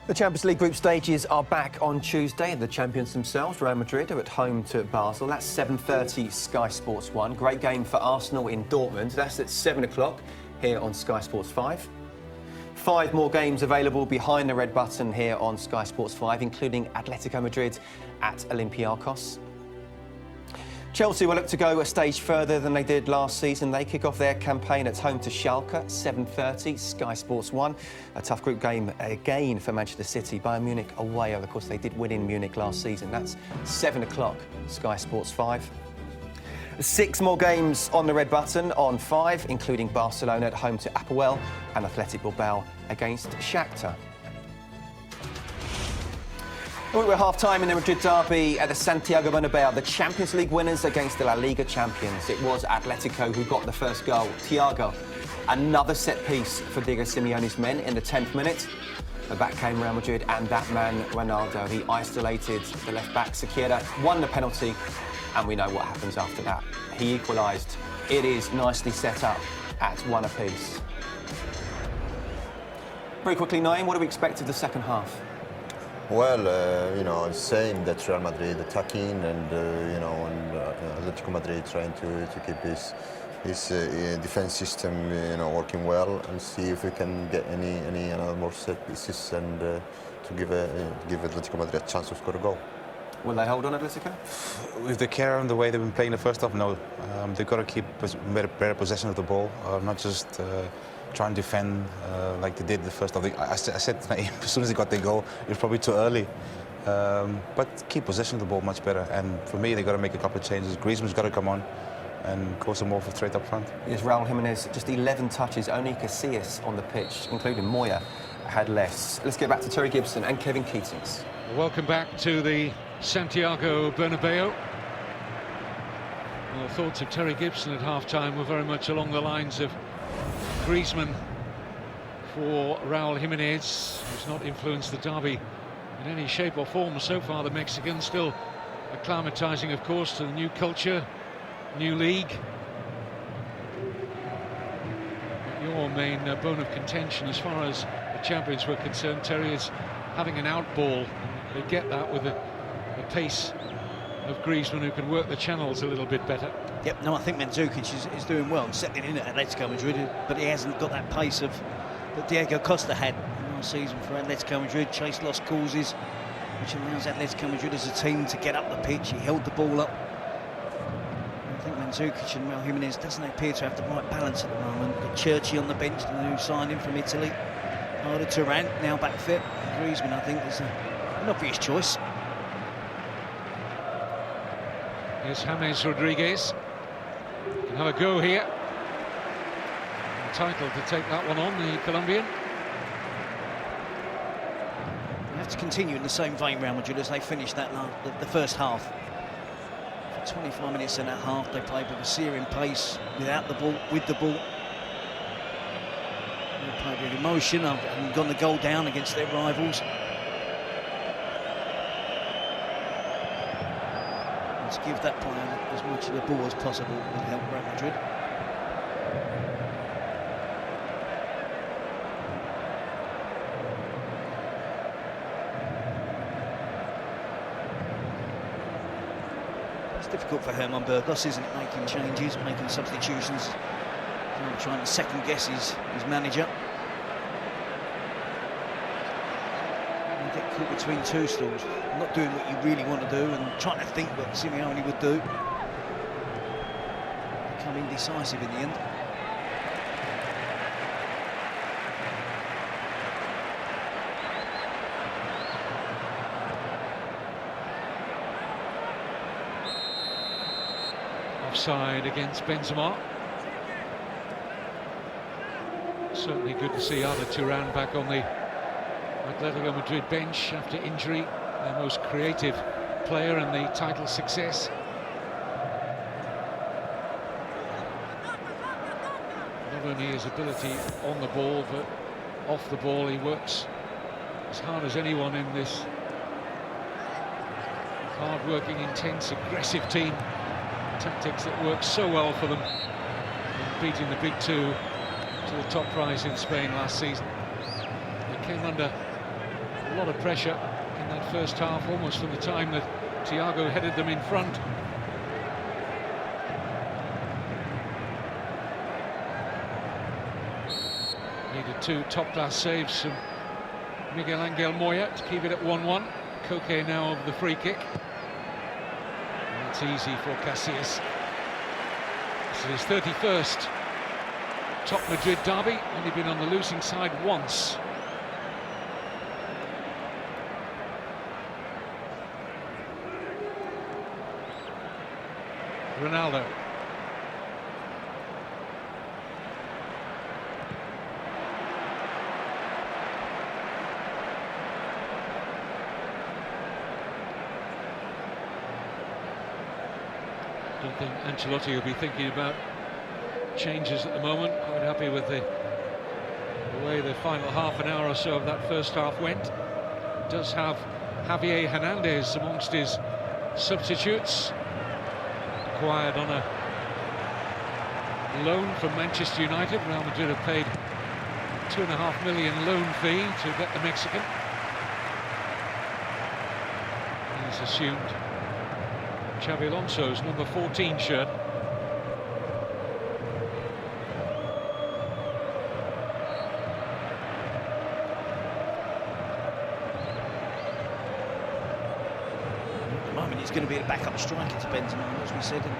The Champions League group stages are back on Tuesday, and the champions themselves, Real Madrid, are at home to Basel. That's 7:30 Sky Sports 1. Great game for Arsenal in Dortmund. That's at 7 o'clock here on Sky Sports 5. 5 more games available behind the red button here on Sky Sports 5, including Atletico Madrid at Olympiacos. Chelsea will look to go a stage further than they did last season. They kick off their campaign at home to Schalke, 7:30, Sky Sports 1. A tough group game again for Manchester City. Bayern Munich away. Of course, they did win in Munich last season. That's 7 o'clock, Sky Sports 5. 6 more games on the red button on 5, including Barcelona at home to Apoel and Athletic Bilbao against Shakhtar. We're at half-time in the Madrid derby at the Santiago Bernabeu. The Champions League winners against the La Liga champions. It was Atletico who got the first goal. Thiago, another set-piece for Diego Simeone's men in the 10th minute. But back came Real Madrid and that man, Ronaldo. He isolated the left-back, Sequeira, won the penalty, and we know what happens after that. He equalised. It is nicely set up at 1 apiece. Very quickly, Naeem, what do we expect of the second half? Well, same that Real Madrid attacking and Atletico Madrid trying to keep his defense system working well, and see if we can get any more set pieces and to give Atletico Madrid a chance to score a goal. Will they hold on, Atletico? With the care and the way they've been playing the first half, no. They've got to keep better possession of the ball, not just try and defend like they did the first half. I said as soon as they got their goal, it was probably too early. But keep possession of the ball much better. And for me, they've got to make a couple of changes. Griezmann's got to come on and cause some more for straight up front. Yes, Raul Jimenez, just 11 touches, only Casillas on the pitch, including Moya, had less. Let's get back to Terry Gibson and Kevin Keatings. Welcome back to the Santiago Bernabeu. Well, the thoughts of Terry Gibson at half-time were very much along the lines of Griezmann for Raul Jimenez, who's not influenced the derby in any shape or form so far. The Mexicans still acclimatising, of course, to the new culture, new league. But your main bone of contention as far as the champions were concerned, Terry, is having an out ball. They get that with the pace of Griezmann, who can work the channels a little bit better. Yep, no, I think Mandzukic is doing well and settling in at Atletico Madrid, but he hasn't got that pace that Diego Costa had last season for Atletico Madrid. Chase lost causes, which allows Atletico Madrid as a team to get up the pitch. He held the ball up. I think Mandzukic and Raul Jimenez doesn't appear to have the right balance at the moment. Got Churchy on the bench, the new signing from Italy. Arda Turan now back fit. Griezmann, I think, is an obvious choice. Here's James Rodriguez. Can have a go here. Entitled to take that one on, the Colombian. They have to continue in the same vein, Real Madrid, as they finished that the first half. For 25 minutes in that half, they played with a searing pace, without the ball, with the ball. They played with emotion and gone the goal down against their rivals. To give that player as much of the ball as possible will help Real Madrid. It's difficult for Herman Burgos, isn't it, making changes, making substitutions, trying to second guess his manager. Get caught between two stools, not doing what you really want to do and trying to think what Simeone would do. Become indecisive in the end. Offside against Benzema. Certainly good to see Arda Turan back on the Atletico Madrid bench after injury, their most creative player and the title success. Not only his ability on the ball, but off the ball, he works as hard as anyone in this hard-working, intense, aggressive team. Tactics that work so well for them in beating the big two to the top prize in Spain last season. They came under lot of pressure in that first half, almost from the time that Thiago headed them in front. Needed 2 top-class saves from Miguel Angel Moya to keep it at 1-1. Koke now of the free kick. And it's easy for Casillas. This is his 31st top Madrid derby, only been on the losing side once. Ronaldo. I don't think Ancelotti will be thinking about changes at the moment. Quite happy with the way the final half an hour or so of that first half went. Does have Javier Hernandez amongst his substitutes, acquired on a loan from Manchester United. Real Madrid have paid £2.5 million loan fee to get the Mexican. He's assumed Xabi Alonso's number 14 shirt. At the moment he's going to be a backup striker to Benzema, as we said in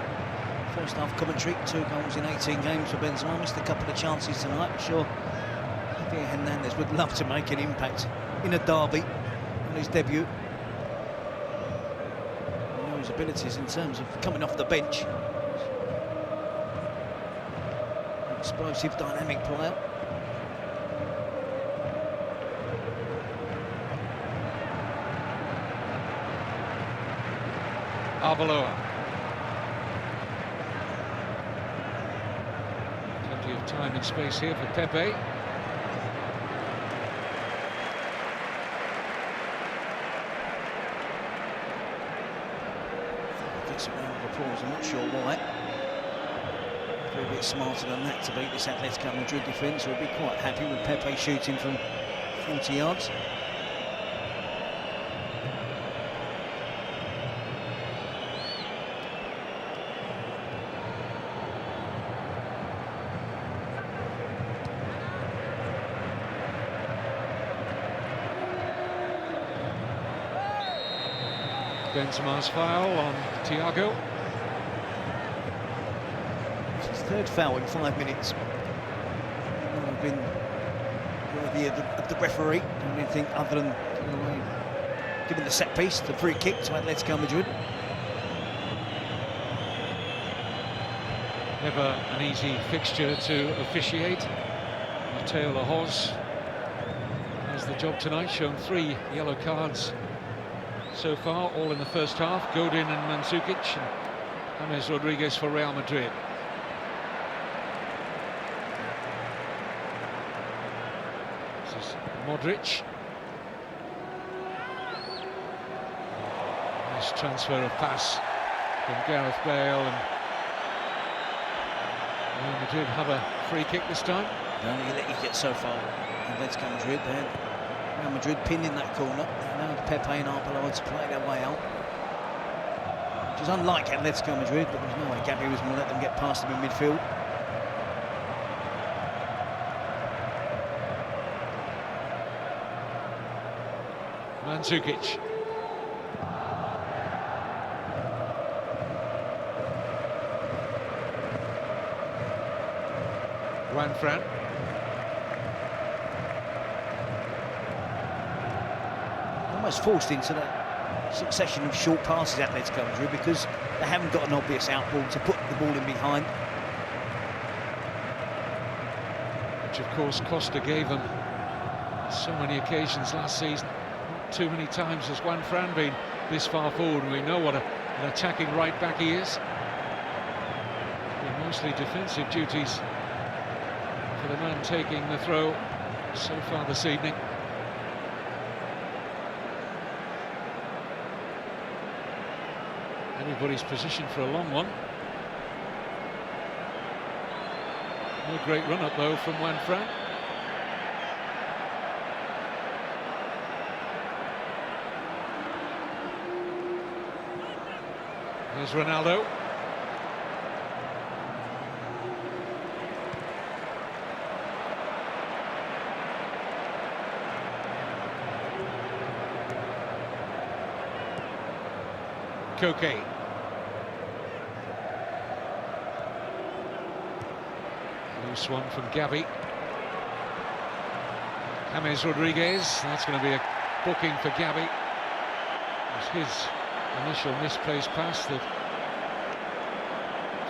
first half commentary. 2 goals in 18 games for Benzema, missed a couple of chances tonight. I'm sure Javier Hernandez would love to make an impact in a derby on his debut. His abilities in terms of coming off the bench. Explosive, dynamic player. Arbeloa. Plenty of time and space here for Pepe. Gets a round of applause, I'm not sure why. They're a bit smarter than that to beat this Atletico Madrid defence. We'll be quite happy with Pepe shooting from 40 yards. Benzema's foul on Thiago. It's his 3rd foul in 5 minutes. I've been worthy of the referee doing anything other than giving the set piece, the free kick to Atletico Madrid. Never an easy fixture to officiate. Mateo Lahoz has the job tonight, shown 3 yellow cards so far, all in the first half. Godin and Mandzukic, and James Rodriguez for Real Madrid. This is Modric. Nice transfer of pass from Gareth Bale, and Real Madrid have a free kick this time. They only let you get so far. Atletico Madrid there. Real Madrid pinned in that corner. Now Pepe and Arbeloa to play their way out. Which is unlike Atletico Madrid, but there's no way Gabi was going to let them get past them in midfield. Mandzukic. Juanfran. Almost forced into that succession of short passes at Atletico Madrid because they haven't got an obvious out ball to put the ball in behind. Which of course Costa gave them so many occasions last season. Not too many times has Juanfran been this far forward, and we know what an attacking right back he is. Been mostly defensive duties for the man taking the throw so far this evening. Everybody's positioned for a long one. No great run-up though from Juanfran. Here's Ronaldo. Koke. Loose one from Gavi. James Rodriguez. That's going to be a booking for Gavi. It was his initial misplaced pass that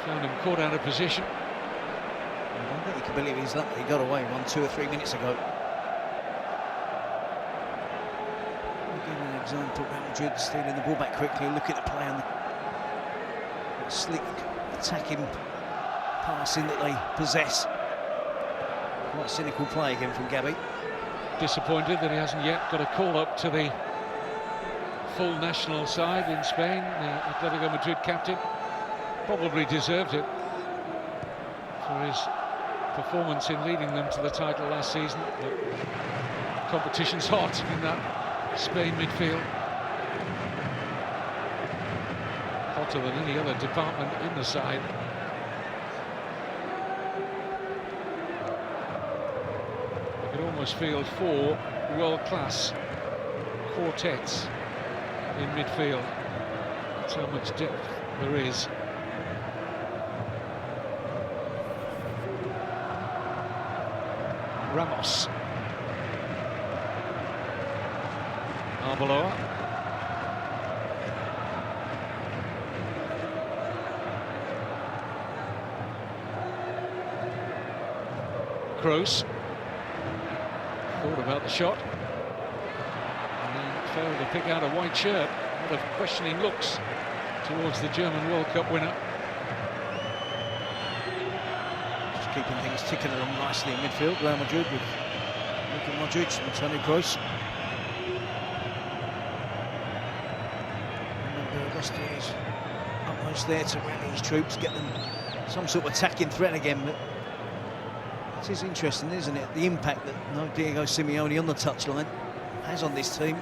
found him caught out of position. I don't think you can believe he's lucky he got away 2 or 3 minutes ago. Again, an example, Real Madrid stealing the ball back quickly, looking to play on the slick attacking passing that they possess. Quite cynical play again from Gavi. Disappointed that he hasn't yet got a call-up to the full national side in Spain. The Atletico Madrid captain probably deserved it for his performance in leading them to the title last season. But competition's hot in that Spain midfield. Hotter than any other department in the side. You could almost field 4 world-class quartets in midfield. That's how much depth there is. Ramos. Arbeloa. Kroos. Thought about the shot. Failed to pick out a white shirt. A lot of questioning looks towards the German World Cup winner. Just keeping things ticking along nicely in midfield. Real Madrid with Luka Modric and Toni Kroos. And Burgos is almost there to rally his troops, get them some sort of attacking threat again. But it is interesting, isn't it? The impact that Diego Simeone on the touchline has on this team.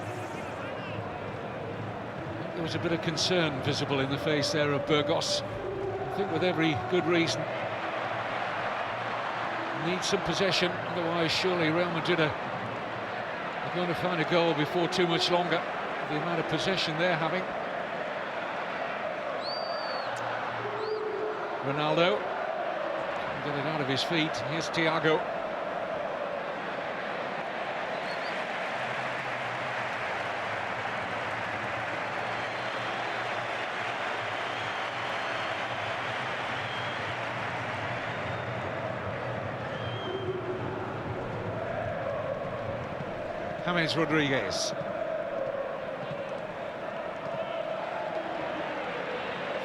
There was a bit of concern visible in the face there of Burgos. I think with every good reason. Need some possession, otherwise surely Real Madrid are going to find a goal before too much longer. The amount of possession they're having. Ronaldo can get it out of his feet. Here's Thiago. James Rodriguez.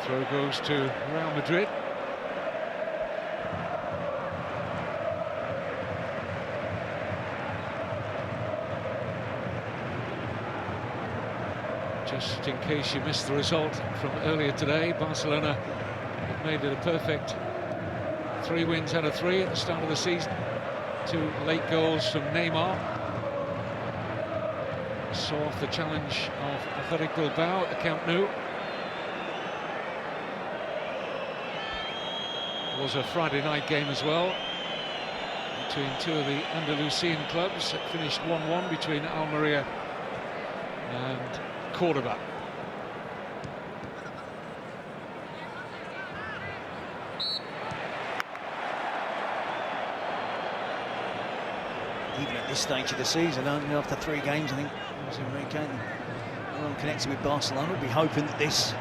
Throw goes to Real Madrid. Just in case you missed the result from earlier today, Barcelona have made it a perfect 3 wins out of 3 at the start of the season. 2 late goals from Neymar. Saw off the challenge of Athletic Bilbao at the Camp Nou. It was a Friday night game as well between 2 of the Andalusian clubs. It finished 1-1 between Almeria and Cordoba. Even at this stage of the season, only after 3 games, I think everyone connected with Barcelona will be hoping that this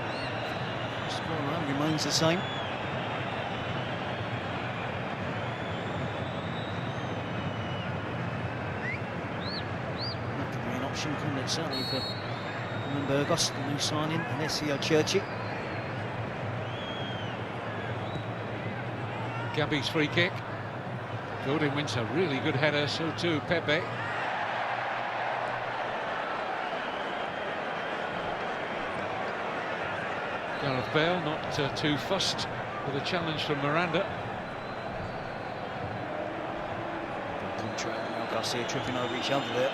scoreline remains the same. That could be an option, couldn't it? Certainly for Burgos, the new signing, Alessio Cerci. Gabi's free kick. Godin wins a really good header, so too Pepe. Gareth Bale not too fussed with a challenge from Miranda. Contra and Garcia tripping over each other there.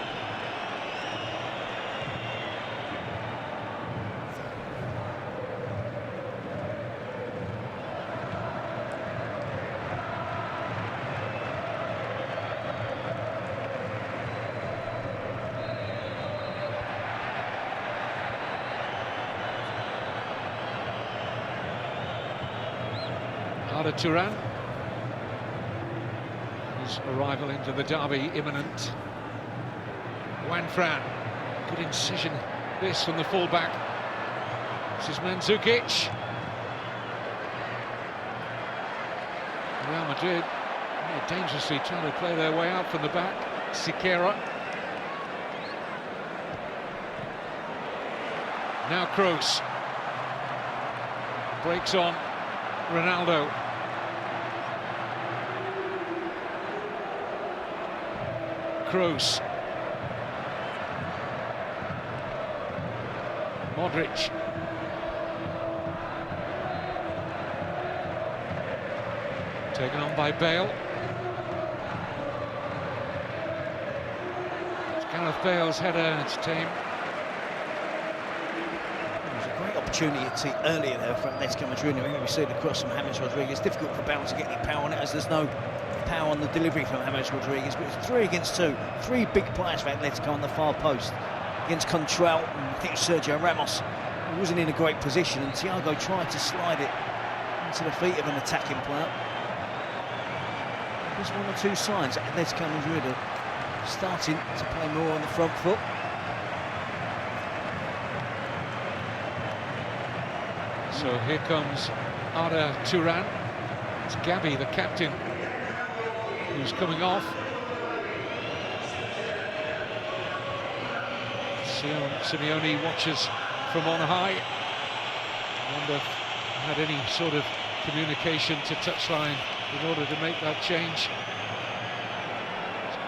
Arda Turan. His arrival into the derby imminent. Juan Fran. Good incision. This from the fullback. This is Mandzukic. Real Madrid dangerously trying to play their way out from the back. Siqueira. Now Kroos. Breaks on. Ronaldo. Kroos. Modric. Taken on by Bale. It's Gareth Bale's header, it's tame. It was a great opportunity earlier there for Atletico Madrid. We see it across from James Rodriguez. Difficult for Bale to get any power on it, as there's no power on the delivery from James Rodriguez. But it's 3 against 2. 3 big players for Atletico on the far post. Against Contral, and I think Sergio Ramos. He wasn't in a great position, and Thiago tried to slide it into the feet of an attacking player. There's 1 or 2 signs that Atletico Madrid are starting to play more on the front foot. So here comes Arda Turan. It's Gabi, the captain, who's coming off. Simeone watches from on high. I wonder if he had any sort of communication to touchline in order to make that change.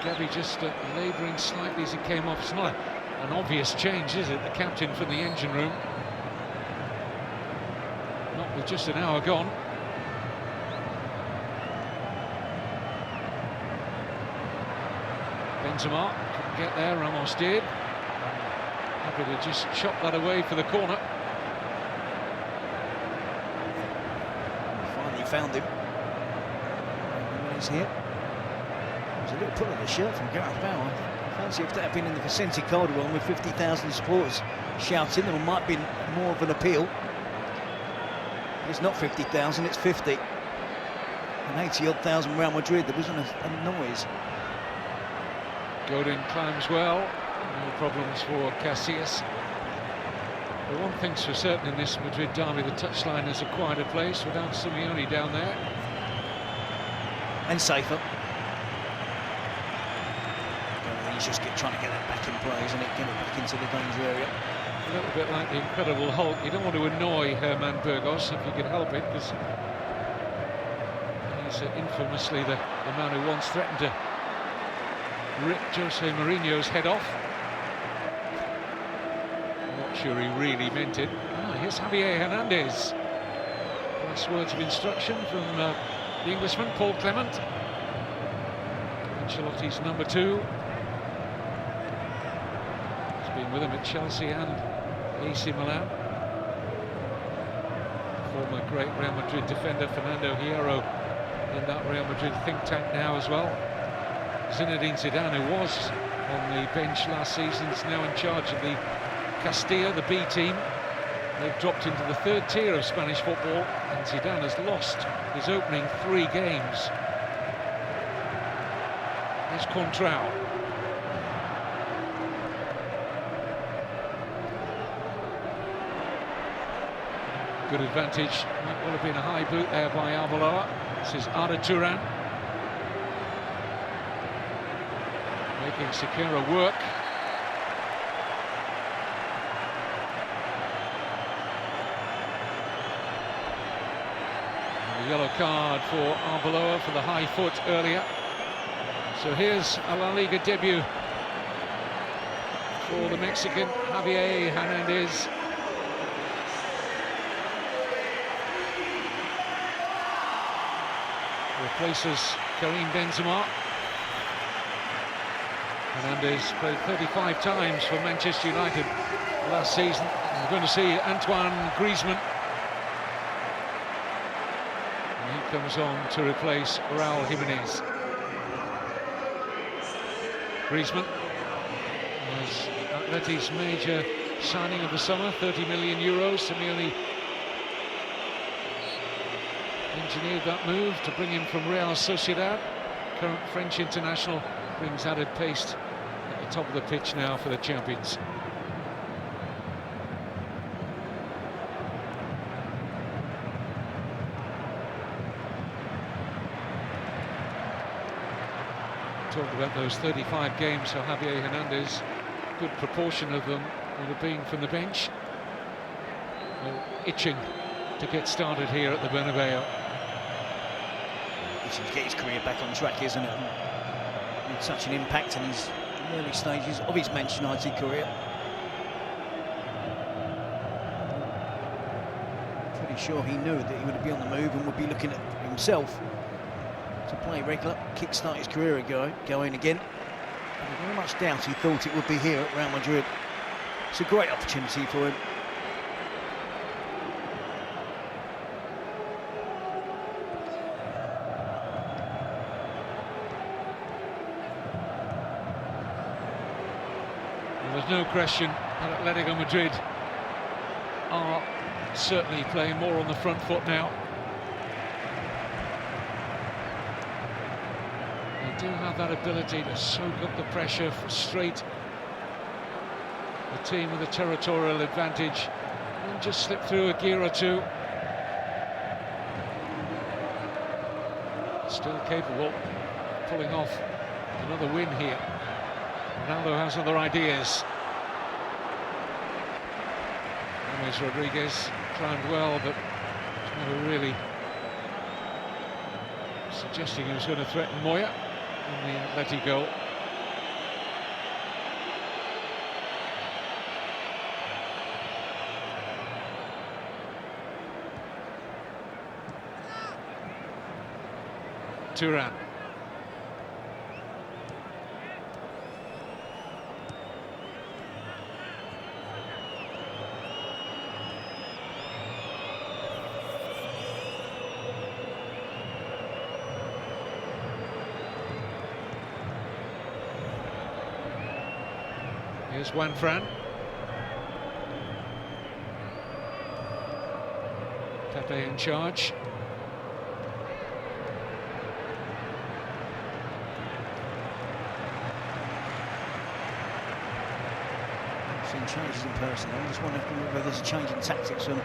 Gabi just labouring slightly as he came off. It's not an obvious change, is it? The captain from the engine room. Not with just an hour gone. Benzema couldn't get there, Ramos did. Happy to just chop that away for the corner. Finally found him. He's here. There's a little pull on the shirt from Gareth Bale. I fancy if that had been in the Vicente Calderon with 50,000 supporters shouting, there might be more of an appeal. It's not 50,000, it's 50. And 80-odd thousand Real Madrid, there wasn't a noise. Godin climbs well. No problems for Casillas. But one thing's for certain in this Madrid derby, the touchline is a quieter place without Simeone down there. And safer. He's just trying to get that back in play, isn't it? Get it back into the danger area. A little bit like the Incredible Hulk. You don't want to annoy Herman Burgos if you can help it, because he's infamously the man who once threatened to rip Jose Mourinho's head off. I'm not sure he really meant it. Here's Javier Hernandez. Last words of instruction from the Englishman, Paul Clement. Ancelotti's number 2. He's been with him at Chelsea and AC Milan. Former great Real Madrid defender Fernando Hierro in that Real Madrid think tank now as well. Zinedine Zidane, who was on the bench last season, is now in charge of the Castilla, the B team. They've dropped into the 3rd tier of Spanish football, and Zidane has lost his opening 3 games. Here's Contral. Good advantage. Might well have been a high boot there by Arbeloa. This is Arda Turan. Making Siqueira work. And a yellow card for Arbeloa for the high foot earlier. So here's a La Liga debut for the Mexican, Javier Hernandez. Replaces Karim Benzema. Hernandez played 35 times for Manchester United last season. We're going to see Antoine Griezmann. And he comes on to replace Raúl Jiménez. Griezmann was Atleti's major signing of the summer, 30 million euros. Simeone engineered that move to bring him from Real Sociedad. Current French international brings added pace at the top of the pitch now for the champions. Talked about those 35 games for Javier Hernandez. Good proportion of them would have been from the bench. Well, itching to get started here at the Bernabeu. Itching to get his career back on track, isn't it? Made such an impact in his early stages of his Manchester United career. Pretty sure he knew that he would be on the move and would be looking at himself to play regular, kickstart his career going again. But very much doubt he thought it would be here at Real Madrid. It's a great opportunity for him. There's no question that Atletico Madrid are certainly playing more on the front foot now. They do have that ability to soak up the pressure, frustrate the team with a territorial advantage, and just slip through a gear or two. Still capable of pulling off another win here. Ronaldo has other ideas. James Rodriguez climbed well, but never really suggesting he was going to threaten Moya in the Atleti goal. Turan. Here's Juan Fran. Pepe in charge. Seen changes in personnel. I just wonder whether there's a change in tactics from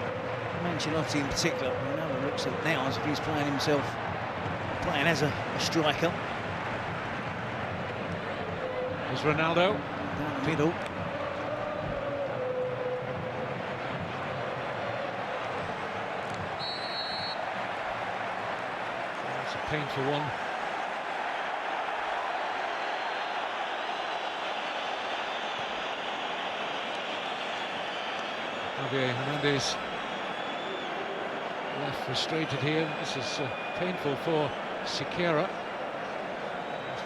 Manchester in particular. Ronaldo looks at now as if he's playing himself, playing as a striker. There's Ronaldo. Down the middle. It's a painful one. Javier Hernandez left frustrated here. This is painful for Siqueira.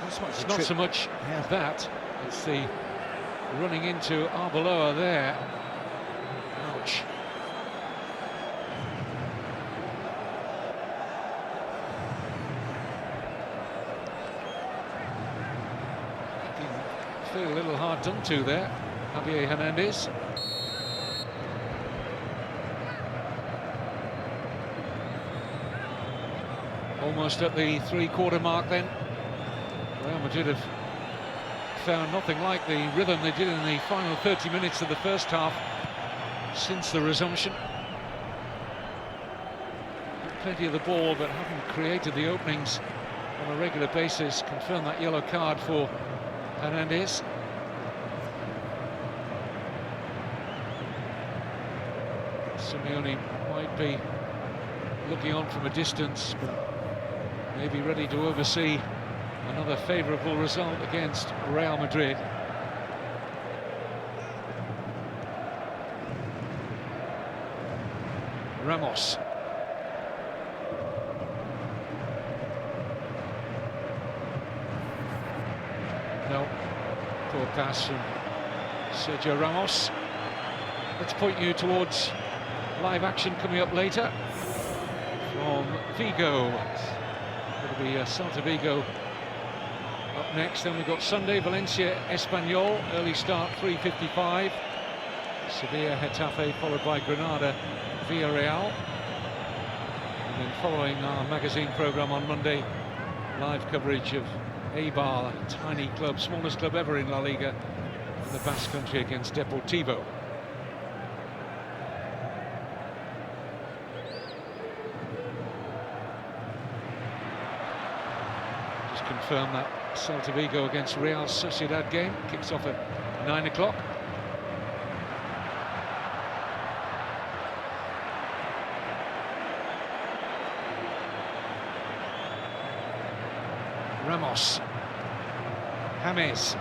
It's not so much that, it's the running into Arbeloa there. Ouch. Feel a little hard done to there, Javier Hernandez. Almost at the three-quarter mark then. Real Madrid have found nothing like the rhythm they did in the final 30 minutes of the first half since the resumption. Plenty of the ball, but haven't created the openings on a regular basis. Confirm that yellow card for Hernandez. Simeone might be looking on from a distance, but maybe ready to oversee another favourable result against Real Madrid. Ramos. No, poor pass from Sergio Ramos. Let's point you towards live action coming up later from Vigo. It'll be Celta Vigo up next. Then we've got Sunday, Valencia, Espanyol, early start, 3:55. Sevilla, Getafe, followed by Granada, Villarreal. And following our magazine programme on Monday, live coverage of Eibar, a tiny club, smallest club ever in La Liga, in the Basque Country against Deportivo. Just confirm that Celta Vigo against Real Sociedad game kicks off at 9 o'clock. Ramos, James,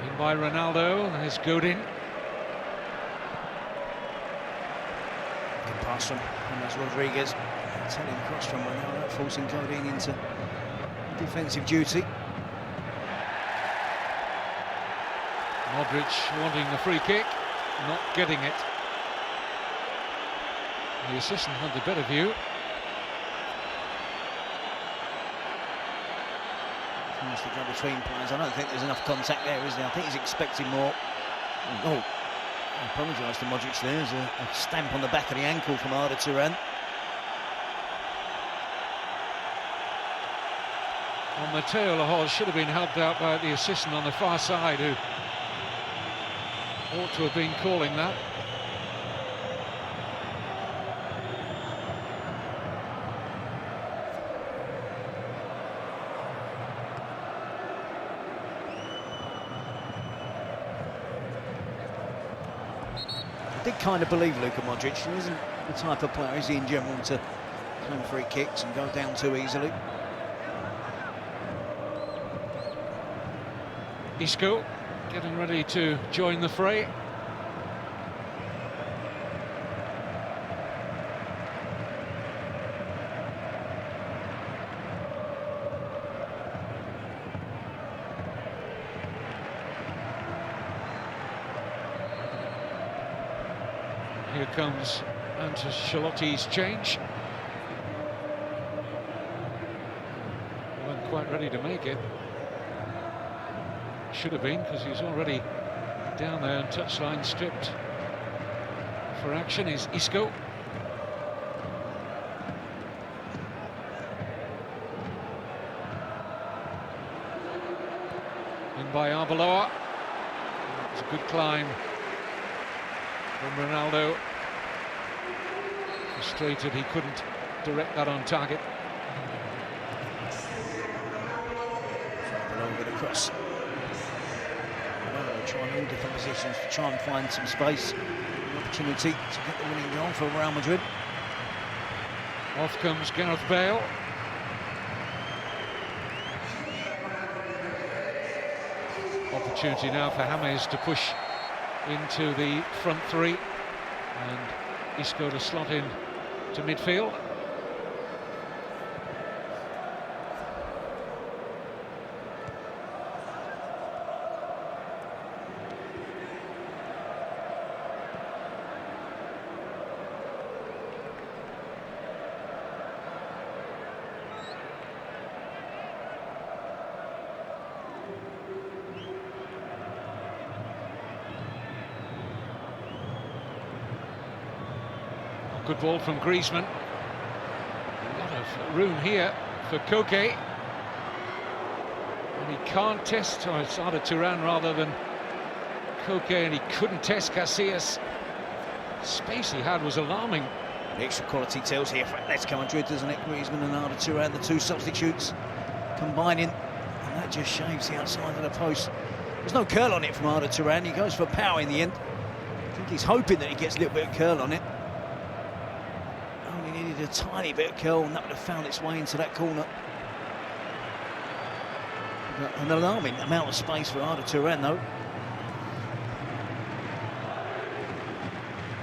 in by Ronaldo. There's Godin. Good pass from James Rodriguez, telling cross from Ronaldo, forcing Godin into defensive duty. Modric wanting the free kick, not getting it. The assistant had the better view. Tries to go between players. I don't think there's enough contact there, is there? I think he's expecting more. Oh, I apologise to Modric there. There's a stamp on the back of the ankle from Arda Turan. Well, Mateo Lahoz should have been helped out by the assistant on the far side, who ought to have been calling that. I did kind of believe Luka Modric. He isn't the type of player, is he, in general, to claim free kicks and go down too easily. Isco getting ready to join the fray. Here comes Ancelotti's change. Wasn't quite ready to make it. Should have been, because he's already down there and touchline stripped. For action is Isco. In by Arbeloa. It's a good climb from Ronaldo. Frustrated he couldn't direct that on target. Arbeloa with a cross. Trying all different positions to try and find some space, an opportunity to get the winning goal for Real Madrid. Off comes Gareth Bale. Opportunity now for James to push into the front three, and Isco to slot in to midfield. Good ball from Griezmann. A lot of room here for Koke. And he can't test, or it's Arda Turan rather than Koke, and he couldn't test Casillas. Space he had was alarming. The extra quality tells here for Atletico Madrid, doesn't it? Griezmann and Arda Turan, the two substitutes combining, and that just shaves the outside of the post. There's no curl on it from Arda Turan. He goes for power in the end. I think he's hoping that he gets a little bit of curl on it. Only needed a tiny bit of curl, and that would have found its way into that corner. But an alarming amount of space for Arda Turan, though.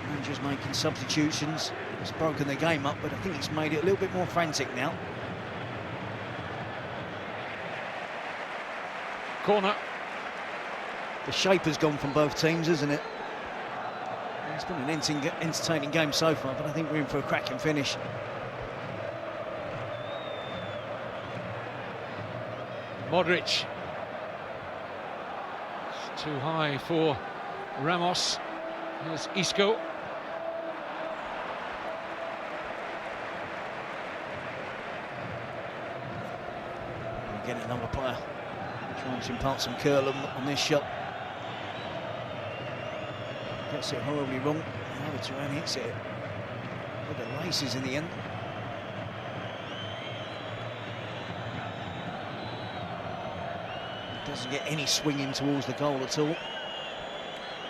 Managers making substitutions. It's broken the game up, but I think it's made it a little bit more frantic now. Corner. The shape has gone from both teams, isn't it? It's been an entertaining game so far, but I think we're in for a cracking finish. Modric. Too high for Ramos. Here's Isco. Again, another player trying to impart some curl on this shot. Gets it horribly wrong. Now Turan hits it with the laces in the end. Doesn't get any swinging towards the goal at all.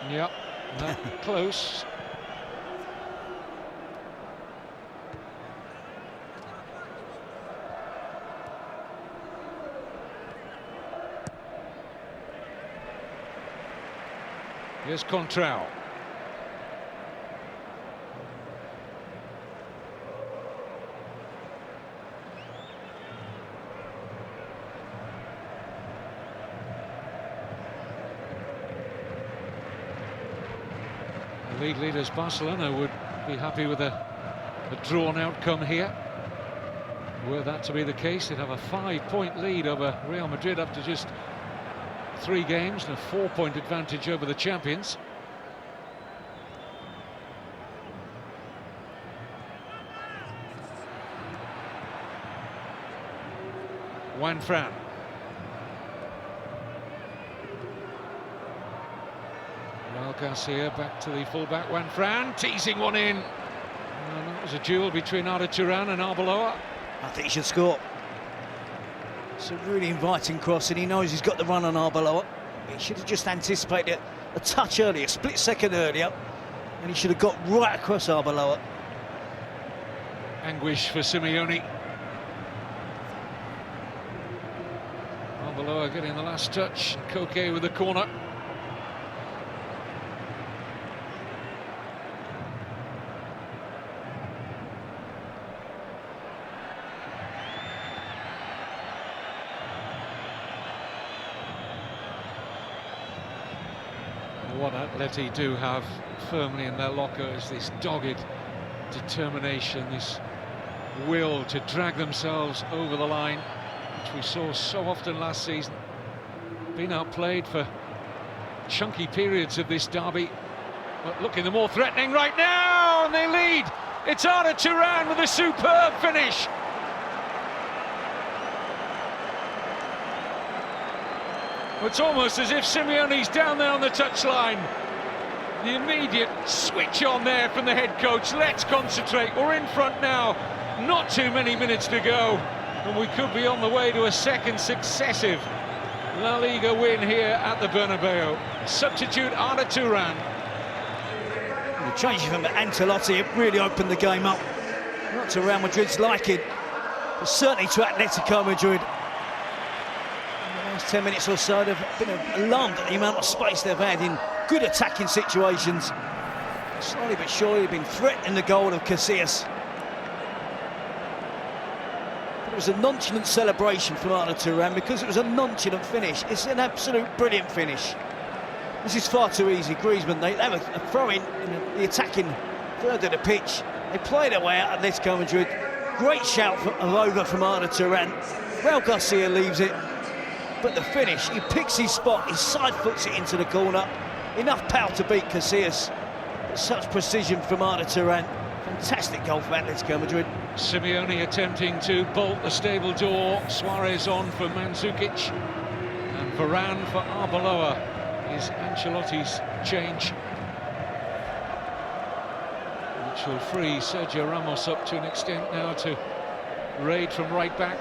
Yep, that close. Here's Contrao. The league leaders Barcelona would be happy with a drawn outcome here. Were that to be the case, they'd have a 5-point lead over Real Madrid after just 3 games and a 4-point advantage over the champions. Juanfran. Raul Garcia back to the fullback. Juanfran teasing one in. And that was a duel between Arda Turan and Arbeloa. I think he should score. It's a really inviting cross, and he knows he's got the run on Arbeloa. He should have just anticipated a touch earlier, a split second earlier, and he should have got right across Arbeloa. Anguish for Simeone. Arbeloa getting the last touch. Koke with the corner. What Atleti do have firmly in their locker is this dogged determination, this will to drag themselves over the line, which we saw so often last season. Been outplayed for chunky periods of this derby, but looking the more threatening right now, and they lead. It's Arda Turan with a superb finish. It's almost as if Simeone's down there on the touchline. The immediate switch on there from the head coach. Let's concentrate. We're in front now. Not too many minutes to go, and we could be on the way to a second successive La Liga win here at the Bernabeu. Substitute Arda Turan. The change from Ancelotti really opened the game up. Not to Real Madrid's liking, but certainly to Atletico Madrid. 10 minutes or so, they've been alarmed at the amount of space they've had in good attacking situations. Slowly but surely, they've been threatening the goal of Casillas. But it was a nonchalant celebration from Arda Turan because it was a nonchalant finish. It's an absolute brilliant finish. This is far too easy. Griezmann, they have a throw-in in the attacking third of the pitch. They play their way out, Atletico Madrid. Great shout of over from Arda Turan. Raul Garcia leaves it. But the finish, he picks his spot, he side-foots it into the corner. Enough power to beat Casillas. But such precision from Arda Turan. Fantastic goal for Atletico Madrid. Simeone attempting to bolt the stable door. Suarez on for Mandzukic. And Varane for Arbeloa is Ancelotti's change, which will free Sergio Ramos up to an extent now to raid from right back.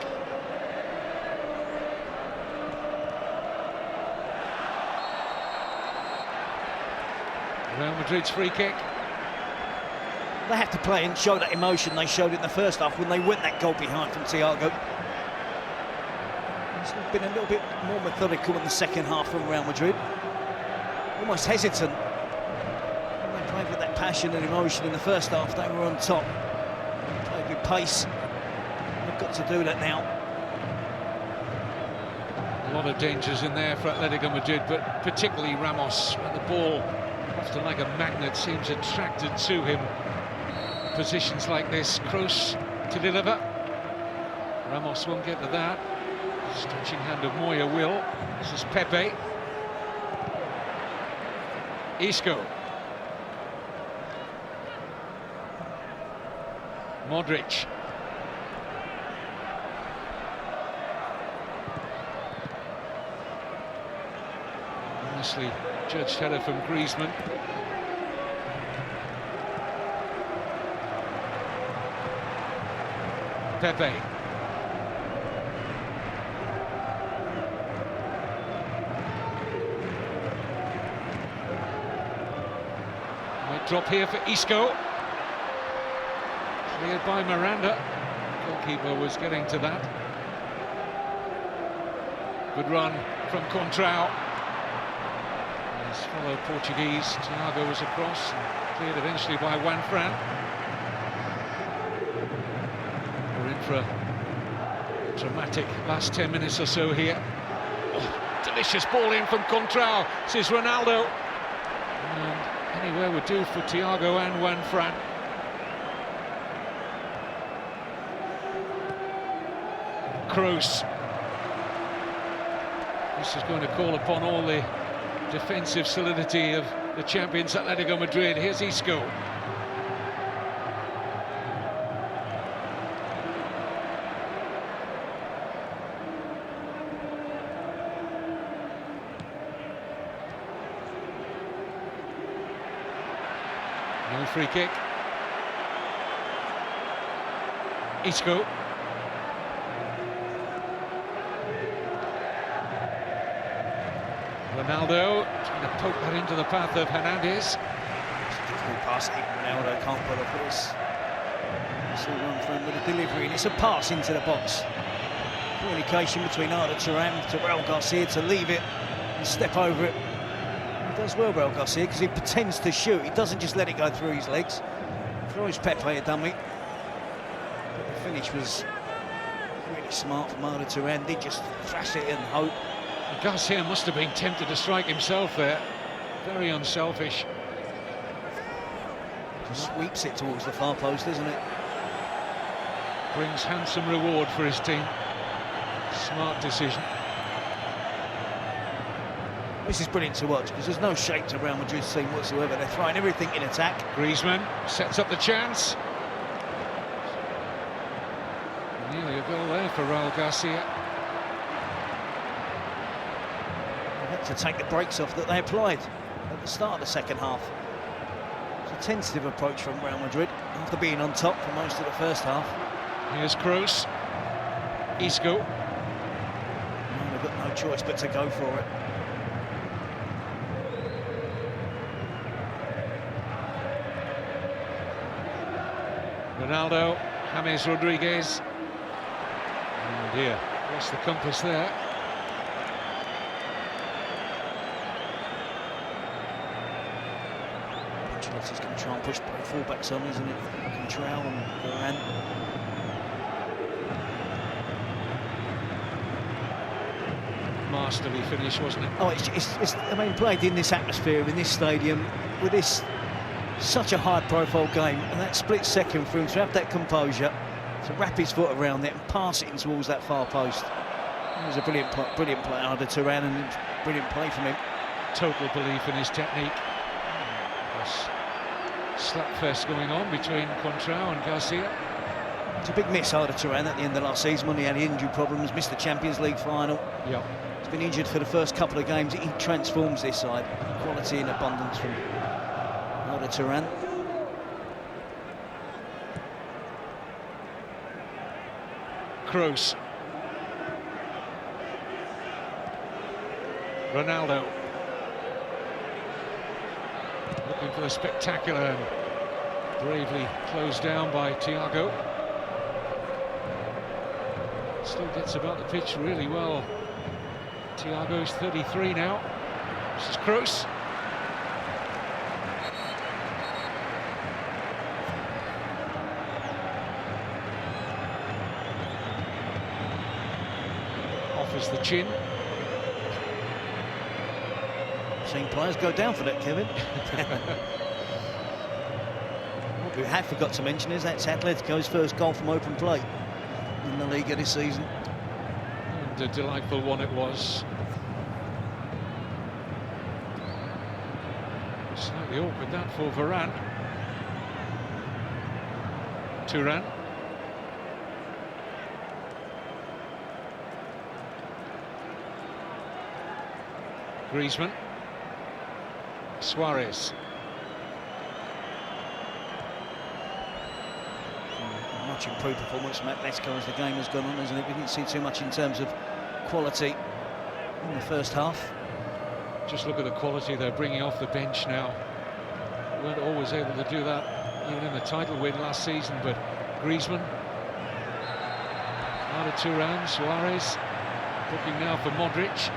Real Madrid's free kick. They have to play and show that emotion they showed in the first half when they went that goal behind from Thiago. It's been a little bit more methodical in the second half from Real Madrid. Almost hesitant. When they played with that passion and emotion in the first half, they were on top. They played with pace. They've got to do that now. A lot of dangers in there for Atletico Madrid, but particularly Ramos, when the ball, often like a magnet, seems attracted to him. Positions like this, Kroos to deliver. Ramos won't get to that. Stretching hand of Moya will. This is Pepe. Isco. Modric. Nicely judged header from Griezmann. Pepe. Might drop here for Isco. Cleared by Miranda. Goalkeeper was getting to that. Good run from Contrao. His fellow Portuguese, Thiago, was across and cleared eventually by Juan Fran. We're in for a dramatic last 10 minutes or so here. Oh, delicious ball in from Contrao. This is Ronaldo. And anywhere would do for Thiago and Juan Fran. Kroos. This is going to call upon all the defensive solidity of the champions Atletico Madrid. Here's Isco. No free kick. Isco. Ronaldo trying to poke that into the path of Hernandez. Difficult pass, even Ronaldo can't pull off this. It's all run through with a delivery, and it's a pass into the box. Communication between Arda Turan to Raul Garcia to leave it and step over it. He does well, Raul Garcia, because he pretends to shoot. He doesn't just let it go through his legs. Throws Pepe a dummy. But the finish was really smart from Arda Turan. Did just thrash it and hope. Garcia must have been tempted to strike himself there. Very unselfish. Just sweeps it towards the far post, doesn't it? Brings handsome reward for his team. Smart decision. This is brilliant to watch because there's no shape to Real Madrid's team whatsoever. They're throwing everything in attack. Griezmann sets up the chance. Nearly a goal there for Raul Garcia. To take the brakes off that they applied at the start of the second half. It's a tentative approach from Real Madrid after being on top for most of the first half. Here's Kroos. Isco. And they've got no choice but to go for it. Ronaldo. James Rodriguez. Oh dear, lost the compass there. He's going to try and push both fullbacks on, isn't it? Contrao and Varane. Masterly finish, wasn't it? Oh, it's I mean, played in this atmosphere, in this stadium, with this such a high-profile game, and that split second for him to have that composure, to wrap his foot around it and pass it in towards that far post. It was a brilliant play under Turan, and it's brilliant play from him. Total belief in his technique. Slapfest going on between Contrao and Garcia. It's a big miss, Arda Turan, at the end of last season when he had injury problems, missed the Champions League final. Yeah. He's been injured for the first couple of games. He transforms this side. Quality and abundance from Arda Turan. Kroos. Ronaldo. Looking for the spectacular and bravely closed down by Thiago. Still gets about the pitch really well. Thiago's 33 now. This is Kroos. Offers the chin. Seen players go down for that, Kevin. What we have forgot to mention is that's Atletico's first goal from open play in the Liga this season. And a delightful one it was. Slightly awkward that for Varane. Turan. Griezmann. Suarez. Much improved performance from Atletico as the game has gone on, isn't it? We didn't see too much in terms of quality in the first half. Just look at the quality they're bringing off the bench now. Weren't always able to do that even in the title win last season, but Griezmann. Out of 2 rounds, Suarez looking now for Modric.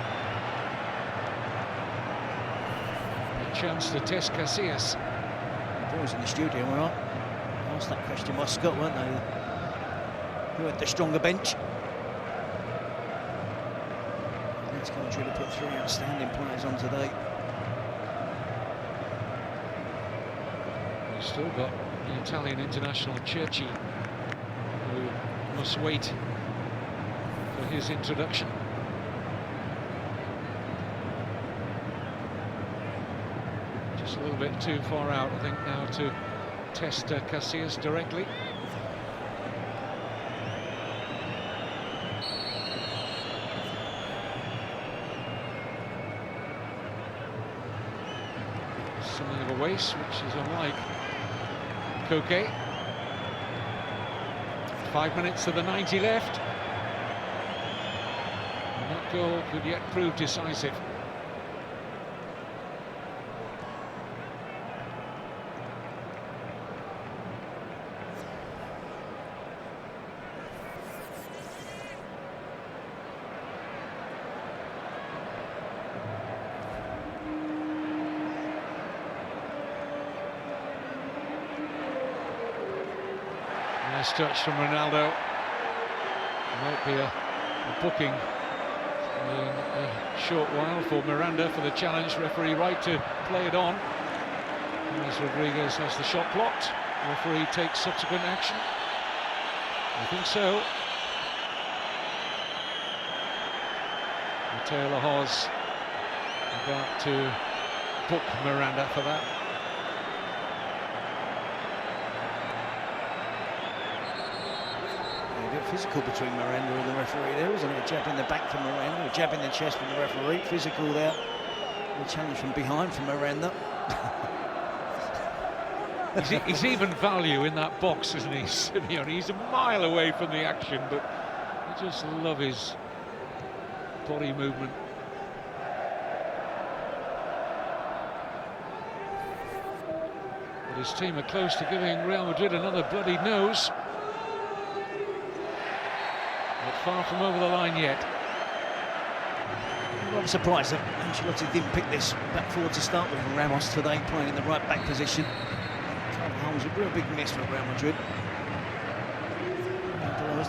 A chance to test Casillas. The boys in the studio were asked that question by Scott, weren't they? Who had the stronger bench? Atletico Madrid put 3 outstanding players on today. We've still got the Italian international Cerci, who must wait for his introduction. Just a little bit too far out, I think, now to test Casillas directly. Something of a waste, which is unlike Koke. 5 minutes to the 90 left. And that goal could yet prove decisive. Nice touch from Ronaldo. Might be a booking in a short while for Miranda for the challenge. Referee right to play it on. As Rodriguez has the shot blocked. Referee takes subsequent action. I think so. Mateo Lahoz about to book Miranda for that. Physical between Miranda and the referee there, wasn't it? A jab in the back from Miranda, a jab in the chest from the referee. Physical there. A challenge from behind from Miranda. He's even value in that box, isn't he, Simeone? He's a mile away from the action, but I just love his body movement. But his team are close to giving Real Madrid another bloody nose. Far from over the line yet. I'm not surprised that Ancelotti didn't pick this back forward to start with. Ramos today playing in the right back position. Was a real big miss for Real Madrid. Was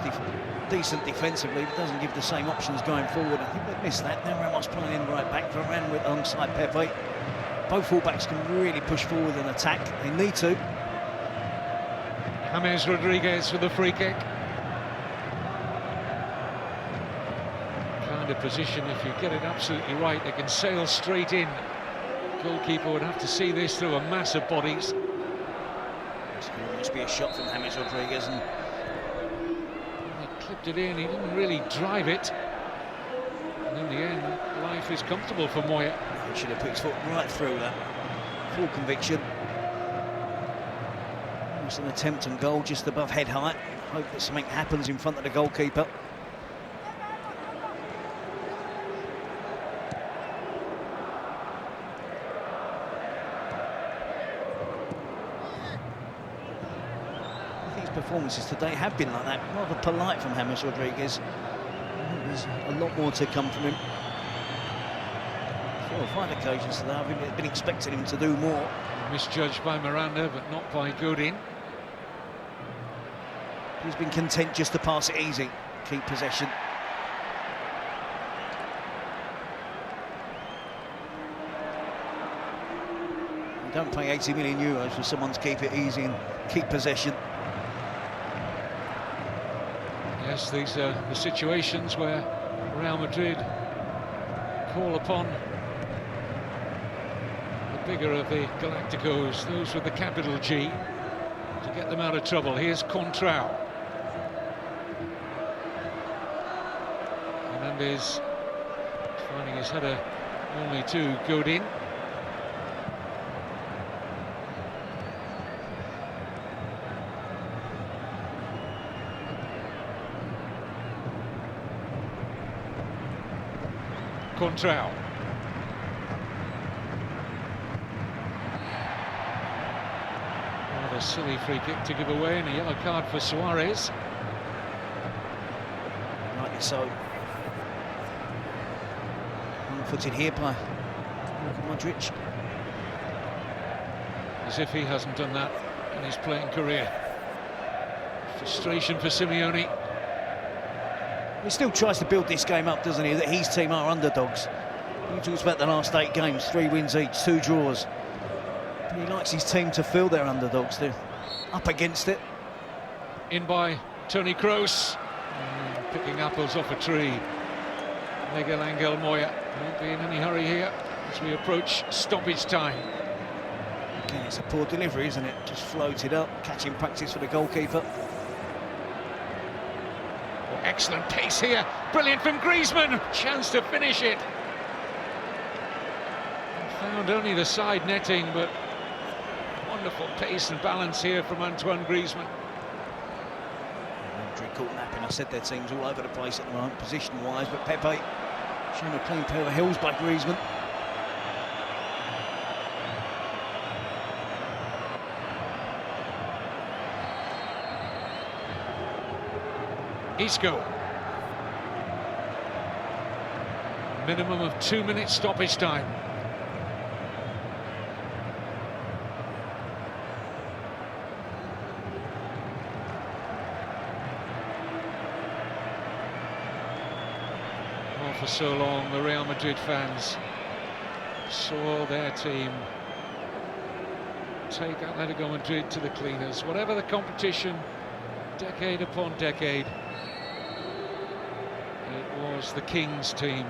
decent defensively, but doesn't give the same options going forward. I think they missed that. Now Ramos playing in right back for Varane with alongside Pepe. Both fullbacks can really push forward and attack. They need to. James Rodriguez for the free kick. Position, if you get it absolutely right, they can sail straight in. Goalkeeper would have to see this through a mass of bodies. This must be a shot from James Rodriguez, and he clipped it in. He didn't really drive it, and in the end life is comfortable for Moya. He should have put his foot right through that. Full conviction. Almost an attempt on goal just above head height. Hope that something happens in front of the goalkeeper. Performances today have been like that, rather polite from James Rodriguez. There's a lot more to come from him. 4 or 5 occasions today, I've been expecting him to do more. Misjudged by Miranda, but not by Godin. He's been content just to pass it easy, keep possession. You don't pay 80 million euros for someone to keep it easy and keep possession. Yes, these are the situations where Real Madrid call upon the bigger of the Galacticos, those with the capital G, to get them out of trouble. Here's Contrao. Hernandez finding his header only too good in. Contrao. Rather silly free kick to give away, and a yellow card for Suarez. Rightly so. One-footed here by Modric. As if he hasn't done that in his playing career. Frustration for Simeone. He still tries to build this game up, doesn't he? That his team are underdogs. He talks about the last 8 games, 3 wins each, 2 draws. But he likes his team to feel they're underdogs. They're up against it. In by Toni Kroos. Picking apples off a tree. Miguel Angel Moya won't be in any hurry here as we approach stoppage time. Again, it's a poor delivery, isn't it? Just floated up, catching practice for the goalkeeper. Excellent pace here, brilliant from Griezmann, chance to finish it. Found only the side netting, but wonderful pace and balance here from Antoine Griezmann. Madrid caught napping. I said their team's all over the place at the moment, position-wise, but Pepe showing a clean pair of heels by Griezmann. Isco. Minimum of 2 minutes stoppage time. Oh, for so long, the Real Madrid fans saw their team take Atletico Madrid to the cleaners. Whatever the competition, decade upon decade, it was the Kings team,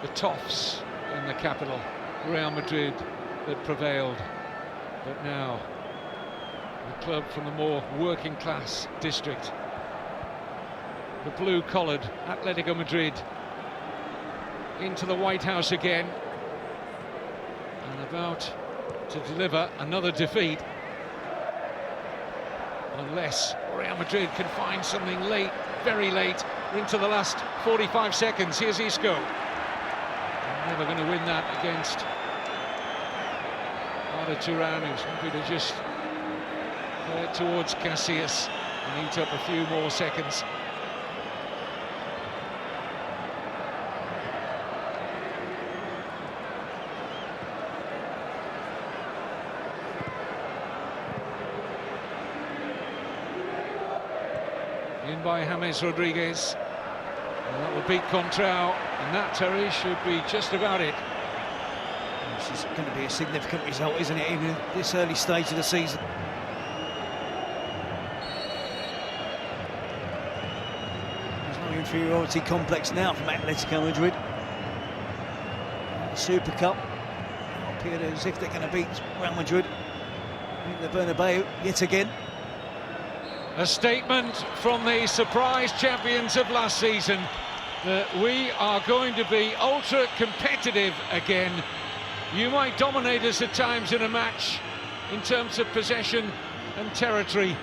the toffs in the capital, Real Madrid, that prevailed. But now, the club from the more working class district, the blue-collared Atletico Madrid, into the White House again, and about to deliver another defeat, unless Real Madrid can find something late, very late, into the last 45 seconds. Here's Isco. They're never going to win that against Arda Turan, who's happy to just play it towards Casillas and eat up a few more seconds. In by James Rodriguez, and that will beat Contrao, and that, Terry, should be just about it. This is going to be a significant result, isn't it, even at this early stage of the season? There's no inferiority complex now from Atletico Madrid. The Super Cup appear as if they're going to beat Real Madrid in the Bernabeu yet again. A statement from the surprise champions of last season that we are going to be ultra competitive again. You might dominate us at times in a match in terms of possession and territory,